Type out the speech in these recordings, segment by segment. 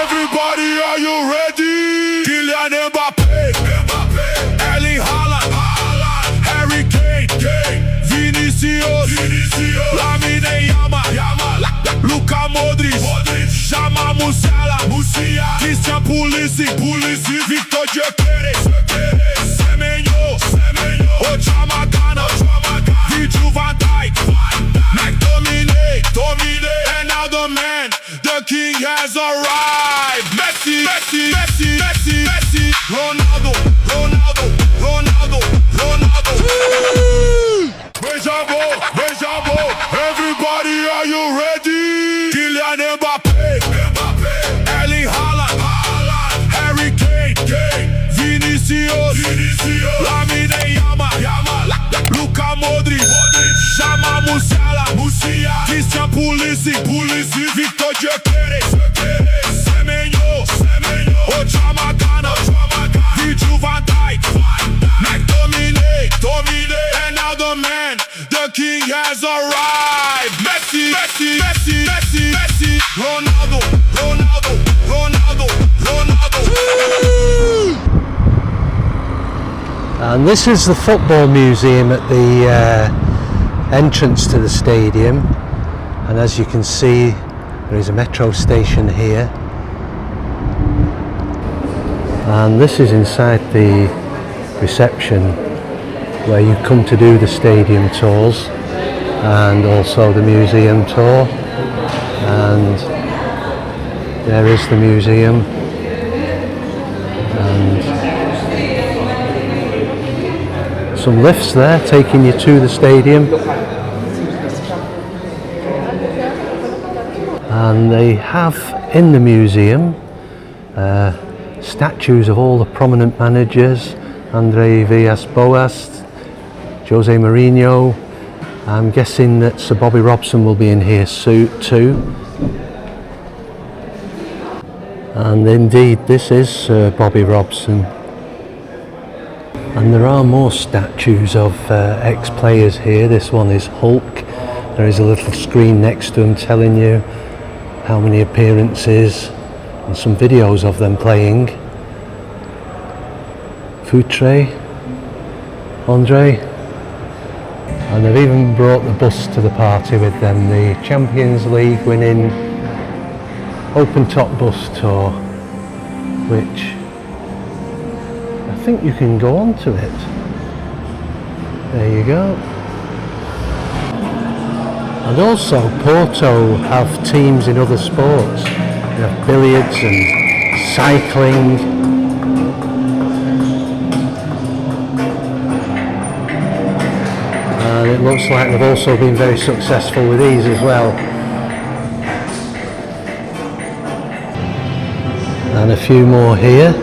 Everybody, are you ready? Kylian Mbappé, Erling Haaland, Harry Kane, Vinicius, Lamine Yamal, Luka Modric, Jamal Musiala, Christian Pulisic, Victor Gyökeres, Semenyo, Ochamagana, Virgil van Dijk, McTominay, and now the man, the king has arrived. Messi, Ronaldo. Bravo. Everybody, are you ready? Kylian Mbappé, Erling Haaland, Harry Kane, Vinicius, Lamine Yamal, Luka Modric, Jamal Musiala, Christian Pulisic, Victor Gyökeres, Semenyo, Ochamagana, Virgil van Dijk, McTominay, and now the man, the king has arrived. Messi, Ronaldo. And this is the football museum at the entrance to the stadium, and as you can see there is a metro station here, and this is inside the reception where you come to do the stadium tours and also the museum tour. And there is the museum, and some lifts there taking you to the stadium, and they have in the museum statues of all the prominent managers: Andre Villas-Boas, Jose Mourinho. I'm guessing that Sir Bobby Robson will be in here too. And indeed this is Sir Bobby Robson. And there are more statues of ex-players here. This one is Hulk. There is a little screen next to him telling you how many appearances and some videos of them playing. Futre, Andre. And they've even brought the bus to the party with them, the Champions League winning open top bus tour, which I think you can go on to it. There you go. And also Porto have teams in other sports. They have billiards and cycling. And it looks like they've also been very successful with these as well. And a few more here.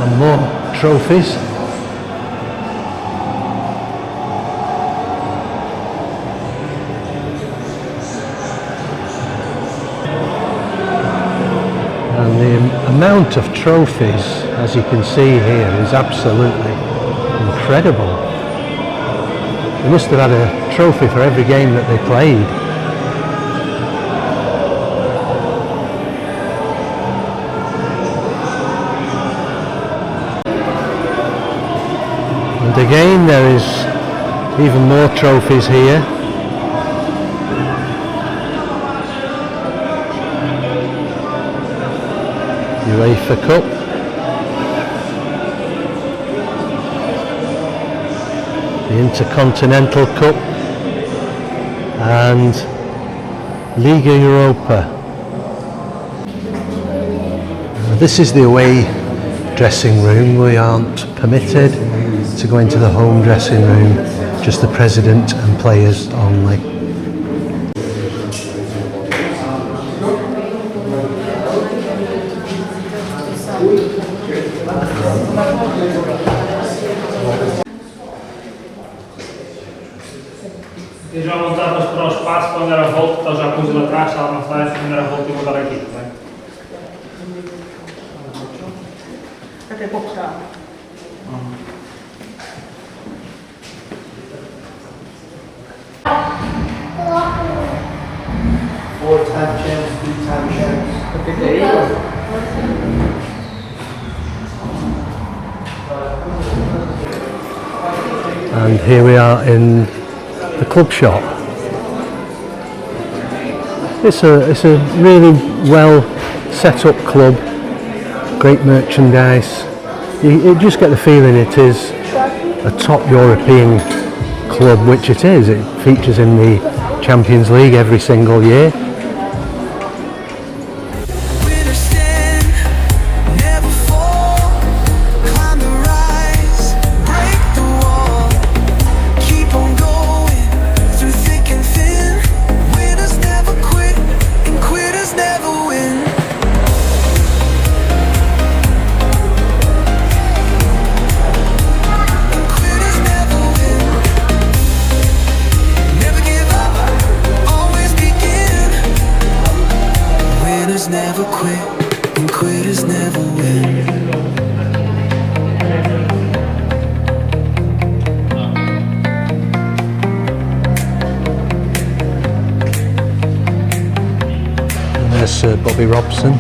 And more trophies. The amount of trophies, as you can see here, is absolutely incredible. They must have had a trophy for every game that they played. And again there is even more trophies here. UEFA Cup, the Intercontinental Cup, and Liga Europa. This is the away dressing room. We aren't permitted to go into the home dressing room, just the president and players only. Já voltavas para o espaço quando era a volta, então já pus lá atrás, está a avançar essa primeira volta e vou dar aqui, tá bem? Até pouco está. Four-time champs, three-time champs. And here we are in the club shop. It's a really well set up club, great merchandise. You just get the feeling it is a top European club, which it is. It features in the Champions League every single year. Never quit, and quitters never win. And there's Bobby Robson.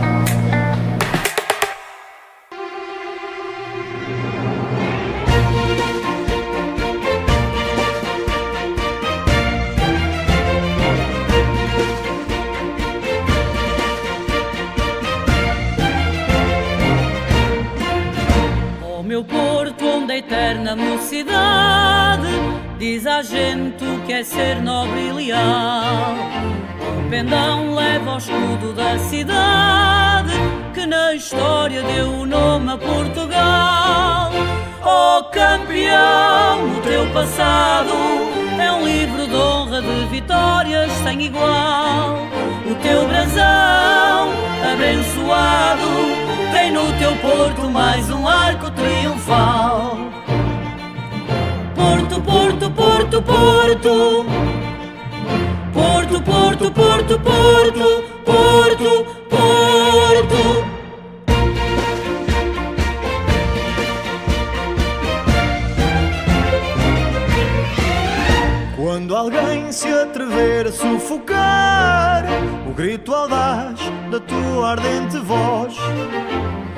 Meu Porto, onde a eterna mocidade diz à gente o que é ser nobre e leal. O pendão leva ao escudo da cidade que na história deu o nome a Portugal. Oh campeão, o teu passado é um livro de honra de vitórias sem igual. O teu brasão abençoado tem no teu Porto mais um arco triunfal. Porto, Porto, Porto, Porto. Porto, Porto, Porto, Porto. Porto, Porto. Quando alguém se atrever a sufocar o grito audaz da tua ardente voz,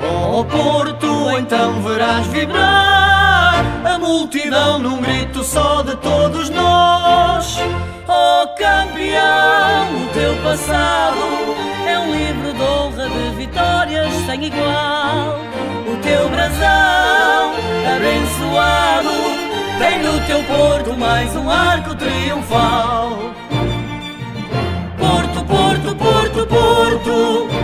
Oh Porto, então verás vibrar a multidão num grito só de todos nós. Oh campeão, o teu passado é um livro de honra de vitórias sem igual. O teu brasão abençoado tem no teu Porto mais um arco triunfal. Porto, Porto, Porto, Porto.